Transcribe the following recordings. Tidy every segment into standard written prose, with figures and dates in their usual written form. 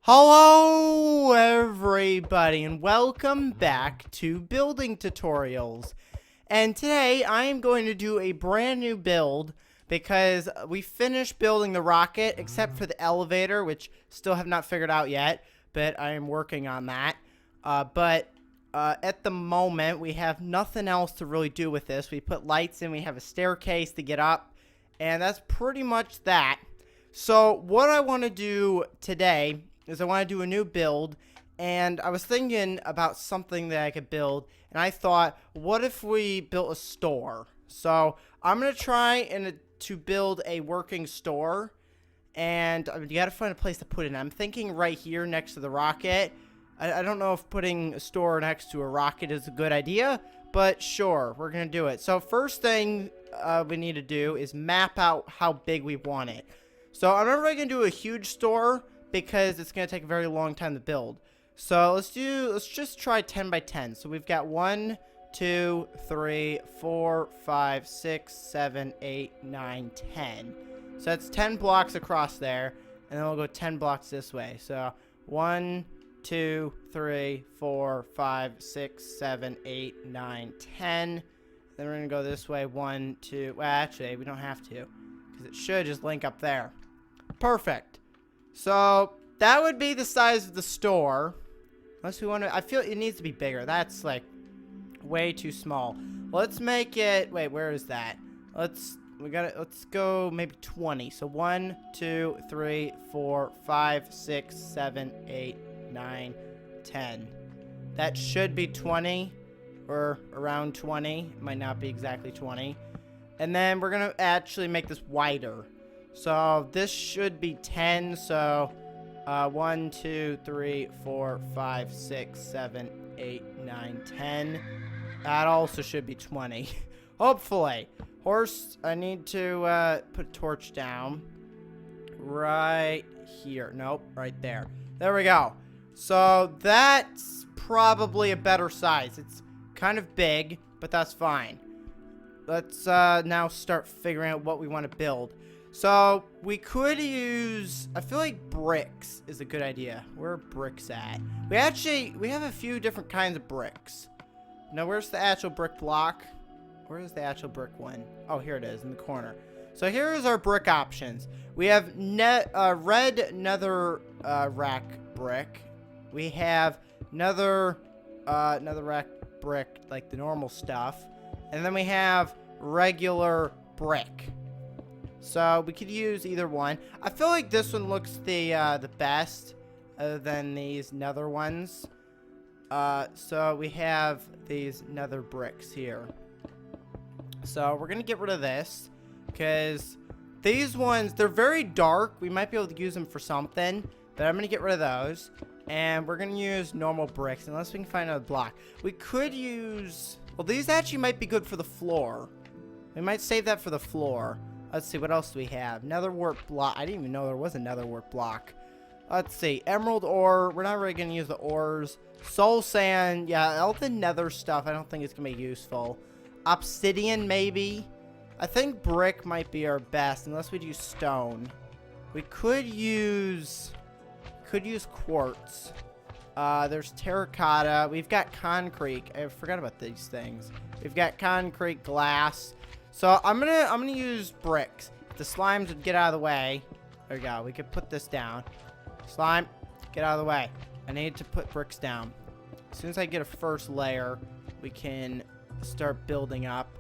Hello everybody and welcome back to building tutorials. And today I am going to do a brand new build because we finished building the rocket except for the elevator, which still have not figured out yet, but I am working on that. At the moment we have nothing else to really do with this. We put lights in, we have a staircase to get up, and that's pretty much that. So what I want to do today is I want to do a new build, and I was thinking about something that I could build, and I thought, what if we built a store? So I'm going to try to build a working store, and you got to find a place to put it in. I'm thinking right here next to the rocket. I don't know if putting a store next to a rocket is a good idea, but sure, we're going to do it. So first thing we need to do is map out how big we want it. So I'm not really going to do a huge store because it's going to take a very long time to build. So let's just try 10 by 10. So we've got 1, 2, 3, 4, 5, 6, 7, 8, 9, 10. So that's 10 blocks across there, and then we'll go 10 blocks this way. So 1, 2, 3, 4, 5, 6, 7, 8, 9, 10. Then we're going to go this way. 1, 2, well, actually, we don't have to, because it should just link up there. Perfect. So that would be the size of the store. Unless we want to, I feel it needs to be bigger. That's like way too small. Let's make it, wait, where is that? Let's go maybe 20. So 1, 2, 3, 4, 5, 6, 7, 8, 9, 10. That should be 20 or around 20. It might not be exactly 20. And then we're going to actually make this wider. So this should be 10. So 1, 2, 3, 4, 5, 6, 7, 8, 9, 10. That also should be 20. Hopefully. Horse, I need to put a torch down. Right here. Nope, right there. There we go. So that's probably a better size. It's kind of big, but that's fine. Let's now start figuring out what we want to build. So we could use, I feel like bricks is a good idea. Where are bricks at? We have a few different kinds of bricks. Now where's the actual brick block? Where is the actual brick one? Oh, here it is in the corner. So here is our brick options. We have red nether rack brick. We have nether rack brick, like the normal stuff. And then we have regular brick. So we could use either one. I feel like this one looks the best other than these nether ones. So we have these nether bricks here. So we're going to get rid of this because these ones, they're very dark. We might be able to use them for something, but I'm going to get rid of those. And we're going to use normal bricks unless we can find another block. We could use, well, these actually might be good for the floor. We might save that for the floor. Let's see, what else do we have? Nether wart block. I didn't even know there was a nether wart block. Let's see. Emerald ore. We're not really going to use the ores. Soul sand. Yeah, all the nether stuff I don't think it's going to be useful. Obsidian, maybe. I think brick might be our best, unless we do stone. We could use quartz. There's terracotta. We've got concrete. I forgot about these things. We've got concrete, glass. So I'm gonna use bricks. If the slimes would get out of the way. There we go. We could put this down. Slime, get out of the way. I need to put bricks down. As soon as I get a first layer, we can start building up.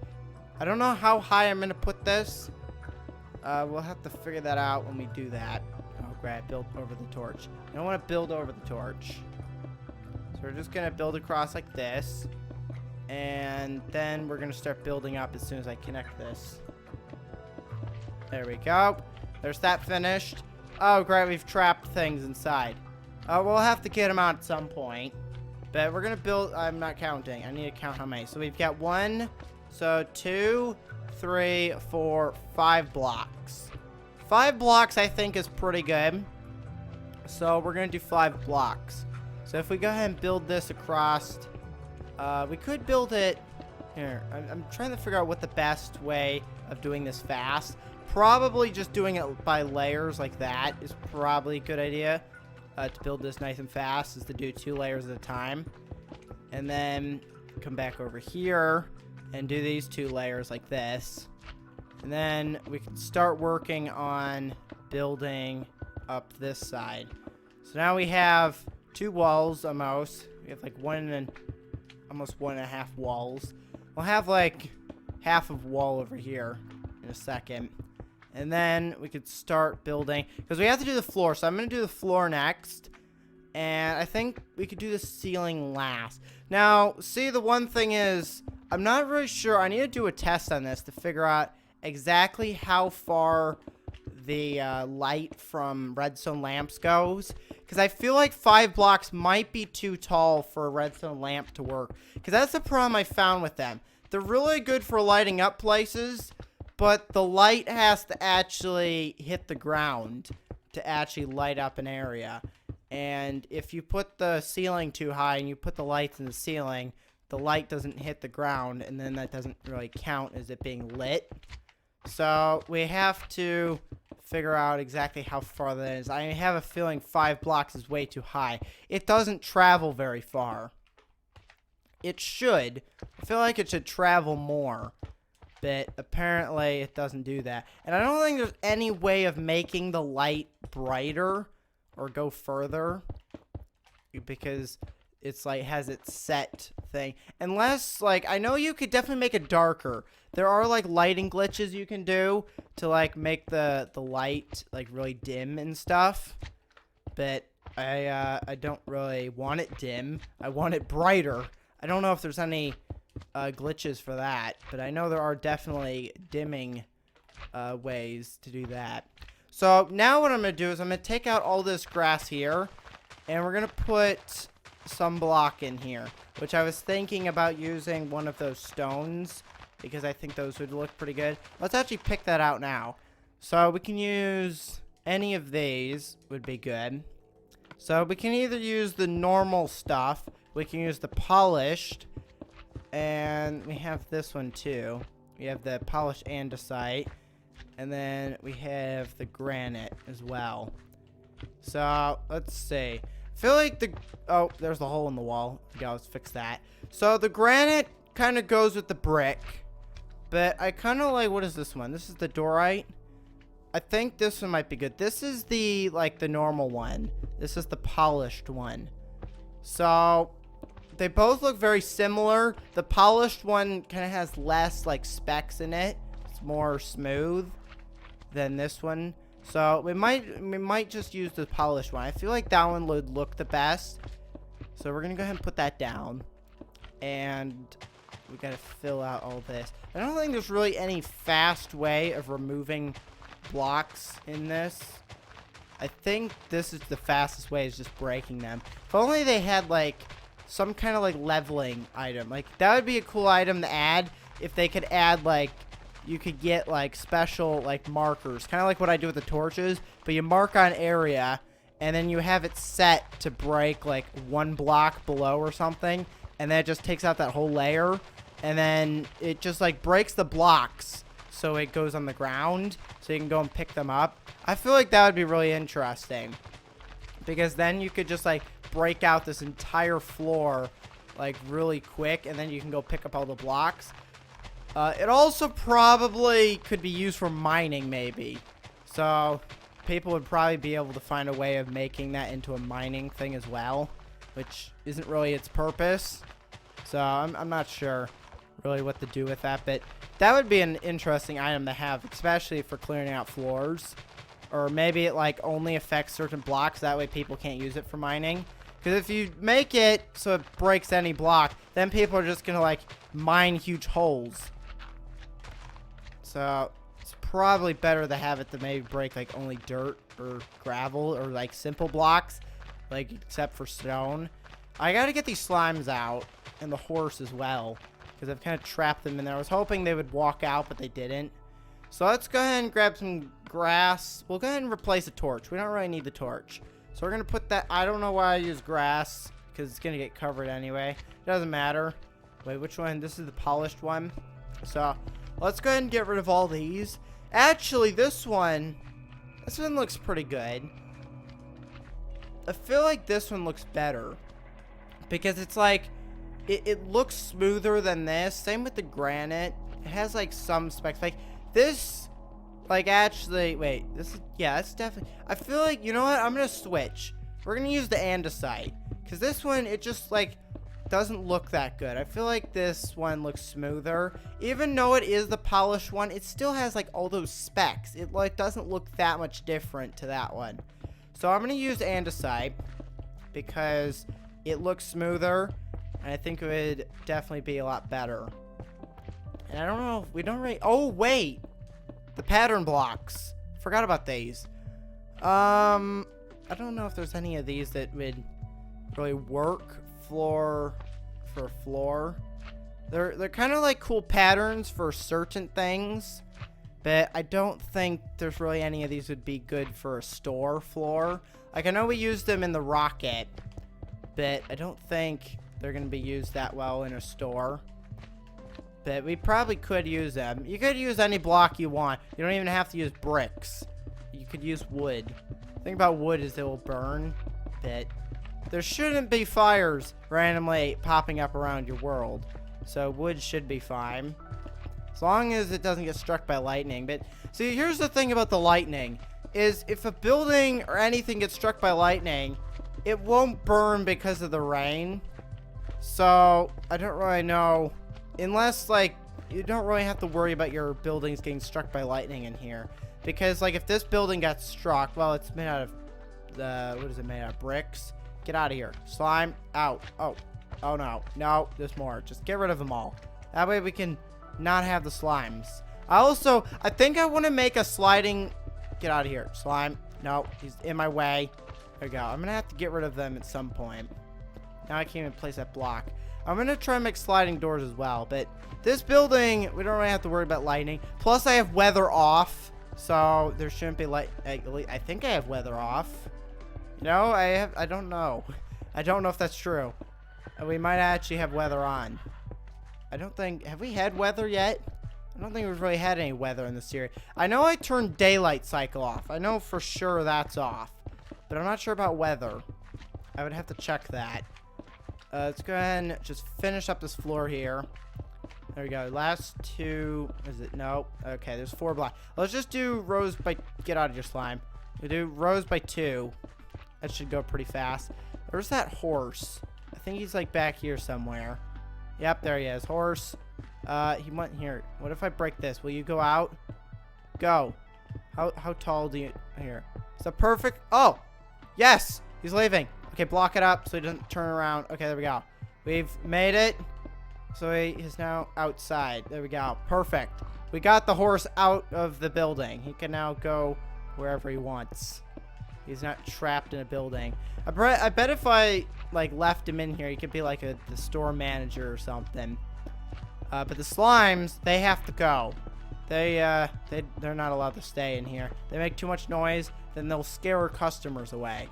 I don't know how high I'm gonna put this. We'll have to figure that out when we do that. Oh, great. Build over the torch. I don't want to build over the torch. So we're just gonna build across like this. And then we're going to start building up as soon as I connect this. There we go. There's that finished. Oh, great. We've trapped things inside. We'll have to get them out at some point. But we're going to build. I'm not counting. I need to count how many. So we've got 1, so 2, 3, 4, 5 blocks. 5 blocks I think is pretty good. So we're going to do 5 blocks. So if we go ahead and build this across... we could build it here. I'm trying to figure out what the best way of doing this fast. Probably just doing it by layers like that is probably a good idea. to build this nice and fast is to do 2 layers at a time. And then come back over here and do these 2 layers like this. And then we can start working on building up this side. So now we have 2 walls almost. We have like almost 1.5 walls. We'll have like half of wall over here in a second. And then we could start building, because we have to do the floor. So I'm going to do the floor next. And I think we could do the ceiling last. Now, see, the one thing is, I'm not really sure. I need to do a test on this to figure out exactly how far the light from redstone lamps goes. Because I feel like 5 blocks might be too tall for a redstone lamp to work. Because that's the problem I found with them. They're really good for lighting up places, but the light has to actually hit the ground to actually light up an area. And if you put the ceiling too high and you put the lights in the ceiling, the light doesn't hit the ground, and then that doesn't really count as it being lit. So we have to figure out exactly how far that is. I have a feeling 5 blocks is way too high. It doesn't travel very far. It should. I feel like it should travel more. But apparently it doesn't do that. And I don't think there's any way of making the light brighter or go further, because it's like has its set thing. Unless, like, I know you could definitely make it darker. There are like lighting glitches you can do to like make the light like really dim and stuff. But I don't really want it dim. I want it brighter. I don't know if there's any glitches for that, but I know there are definitely dimming ways to do that. So now what I'm going to do is I'm going to take out all this grass here, and we're going to put some block in here, which I was thinking about using one of those stones, because I think those would look pretty good. Let's actually pick that out now. So we can use any of these would be good. So we can either use the normal stuff, we can use the polished, and we have this one too. We have the polished andesite. And then we have the granite as well. So, let's see. I feel like oh, there's the hole in the wall. Okay, let's fix that. So, the granite kind of goes with the brick. But I kind of like, what is this one? This is the dorite. I think this one might be good. This is the, like, the normal one. This is the polished one. So, they both look very similar. The polished one kind of has less, like, specks in it. It's more smooth than this one. So we might just use the polished one. I feel like that one would look the best. So we're gonna go ahead and put that down. And we gotta fill out all this. I don't think there's really any fast way of removing blocks in this. I think this is the fastest way, is just breaking them. If only they had like some kind of like leveling item. Like that would be a cool item to add, if they could add like, you could get like special like markers, kind of like what I do with the torches, but you mark on area and then you have it set to break like 1 block below or something, and then it just takes out that whole layer, and then it just like breaks the blocks so it goes on the ground so you can go and pick them up. I feel like that would be really interesting, because then you could just like break out this entire floor like really quick, and then you can go pick up all the blocks. It also probably could be used for mining, maybe. So, people would probably be able to find a way of making that into a mining thing as well, which isn't really its purpose. So, I'm not sure really what to do with that, but that would be an interesting item to have, especially for clearing out floors. Or maybe it, like, only affects certain blocks, that way people can't use it for mining. Because if you make it so it breaks any block, then people are just going to, like, mine huge holes. So, it's probably better to have it to maybe break, like, only dirt or gravel or, like, simple blocks. Like, except for stone. I gotta get these slimes out. And the horse as well. Because I've kind of trapped them in there. I was hoping they would walk out, but they didn't. So, let's go ahead and grab some grass. We'll go ahead and replace the torch. We don't really need the torch. So, we're gonna put that... I don't know why I use grass, because it's gonna get covered anyway. It doesn't matter. Wait, which one? This is the polished one. So... let's go ahead and get rid of all these. Actually, this one looks pretty good. I feel like this one looks better. Because it's like, it looks smoother than this. Same with the granite. It has like some specs. Like this, like actually, wait, this is, yeah, it's definitely, I feel like, you know what? I'm going to switch. We're going to use the andesite. Because this one, it just like doesn't look that good. I feel like this one looks smoother. Even though it is the polished one, it still has like all those specs. It like doesn't look that much different to that one. So I'm going to use andesite because it looks smoother, and I think it would definitely be a lot better. And I don't know, we don't really, oh wait, the pattern blocks. Forgot about these. I don't know if there's any of these that would really work for floor. They're kind of like cool patterns for certain things, but I don't think there's really any of these would be good for a store floor. Like I know we used them in the rocket, but I don't think they're going to be used that well in a store. But we probably could use them. You could use any block you want. You don't even have to use bricks. You could use wood. The thing about wood is it will burn, but there shouldn't be fires randomly popping up around your world. So wood should be fine. As long as it doesn't get struck by lightning. But see, here's the thing about the lightning. Is if a building or anything gets struck by lightning, it won't burn because of the rain. So I don't really know. Unless, like, you don't really have to worry about your buildings getting struck by lightning in here. Because, like, if this building got struck, well, it's made out of, what is it made out of? Bricks? Get out of here. Slime, out. Oh no. No, there's more. Just get rid of them all. That way we can not have the slimes. I think I want to make a sliding, get out of here. Slime, no, he's in my way. There we go. I'm going to have to get rid of them at some point. Now I can't even place that block. I'm going to try and make sliding doors as well. But this building, we don't really have to worry about lightning. Plus, I have weather off. So, there shouldn't be light. I think I have weather off. No, I don't know. I don't know if that's true. We might actually have weather on. I don't think, have we had weather yet? I don't think we've really had any weather in this series. I know I turned daylight cycle off. I know for sure that's off. But I'm not sure about weather. I would have to check that. Let's go ahead and just finish up this floor here. There we go. Last two. Is it? Nope. Okay, there's 4 blocks. Let's just do rows by... Get out of your slime. We do rows by 2. That should go pretty fast. Where's that horse? I think he's like back here somewhere. Yep, there he is. Horse. He went here. What if I break this? Will you go out? Go. How tall do you... Here. Is that perfect? Oh! Yes! He's leaving. Okay, block it up so he doesn't turn around. Okay, there we go. We've made it. So he is now outside. There we go. Perfect. We got the horse out of the building. He can now go wherever he wants. He's not trapped in a building. I bet if I like left him in here, he could be like the store manager or something. But the slimes, they have to go. They're not allowed to stay in here. They make too much noise, then they'll scare our customers away.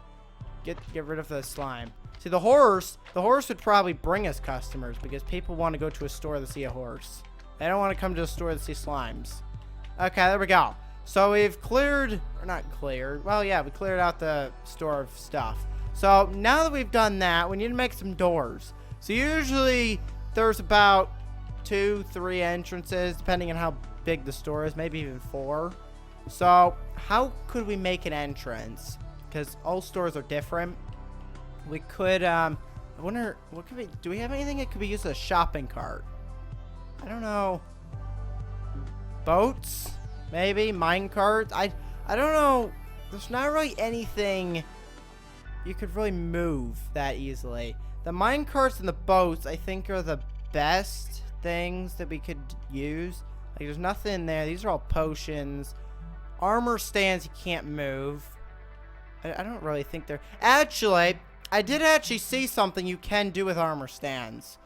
Get rid of the slime. See, the horse would probably bring us customers because people want to go to a store to see a horse. They don't want to come to a store to see slimes. Okay, there we go. So we've cleared, or not cleared, well, yeah, we cleared out the store of stuff. So now that we've done that, we need to make some doors. So usually there's about 2-3 entrances, depending on how big the store is, maybe even 4. So how could we make an entrance? Because all stores are different. We could, I wonder, what could we, do we have anything that could be used as a shopping cart? I don't know. Boats? Maybe? Mine carts? I don't know. There's not really anything you could really move that easily. The mine carts and the boats, I think, are the best things that we could use. Like, there's nothing in there. These are all potions. Armor stands you can't move. I don't really think they're... Actually, I did actually see something you can do with armor stands.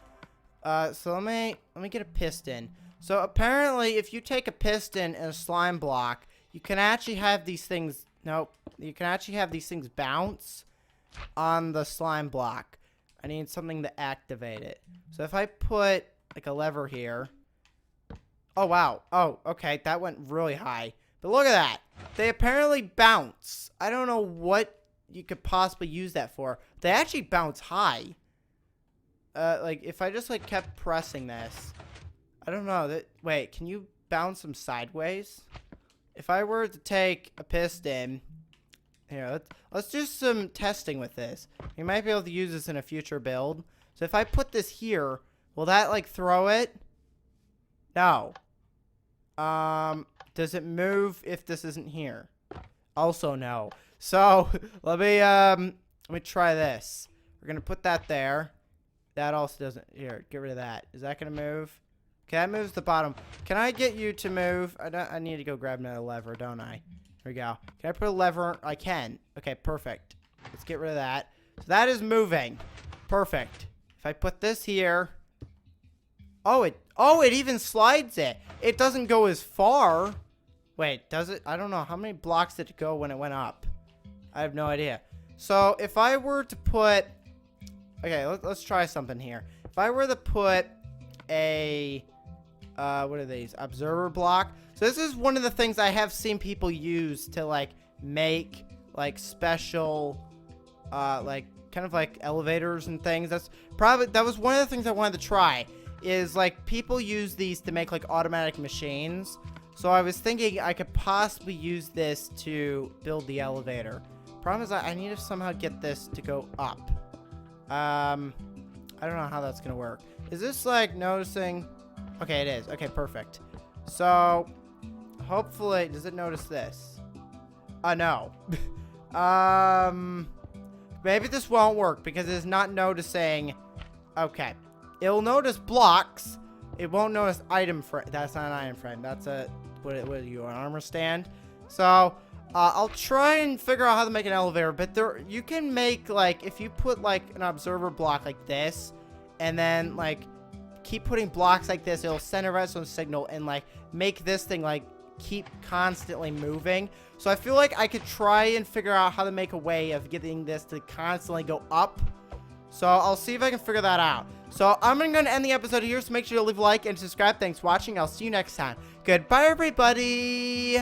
So let me get a piston. So apparently, if you take a piston and a slime block, you can actually have these things... Nope. You can actually have these things bounce on the slime block. I need something to activate it. So if I put, like, a lever here... Oh, wow. Oh, okay. That went really high. But look at that. They apparently bounce. I don't know what you could possibly use that for. They actually bounce high. Like, if I just, like, kept pressing this. I don't know. Wait, can you bounce them sideways? If I were to take a piston... Here, let's do some testing with this. We might be able to use this in a future build. So if I put this here, will that, like, throw it? No. Does it move if this isn't here? Also no. So, let me try this. We're going to put that there. That also doesn't... Here, get rid of that. Is that going to move? Okay, that moves the bottom. Can I get you to move? I need to go grab another lever, don't I? Here we go. Can I put a lever? I can. Okay, perfect. Let's get rid of that. So that is moving. Perfect. If I put this here... Oh, it even slides it. It doesn't go as far. Wait, does it? I don't know. How many blocks did it go when it went up? I have no idea. So, if I were to put... Okay, let's try something here. If I were to put a... what are these? Observer block. So, this is one of the things I have seen people use to, like, make, like, special, like, kind of like elevators and things. That was one of the things I wanted to try. Is, like, people use these to make, like, automatic machines. So I was thinking I could possibly use this to build the elevator. Problem is I need to somehow get this to go up. I don't know how that's going to work. Is this, like, noticing? Okay, it is. Okay, perfect. So, hopefully, does it notice this? No. Maybe this won't work because it's not noticing. Okay. It'll notice blocks. It won't notice item frame. That's not an item frame. That's a, what are you, an armor stand? So, I'll try and figure out how to make an elevator, but you can make, like, if you put, like, an observer block like this, and then, like, keep putting blocks like this, it'll send a redstone signal and, like, make this thing, like, keep constantly moving. So I feel like I could try and figure out how to make a way of getting this to constantly go up. So I'll see if I can figure that out. So I'm going to end the episode here, so make sure to leave a like and subscribe. Thanks for watching. I'll see you next time. Goodbye, everybody.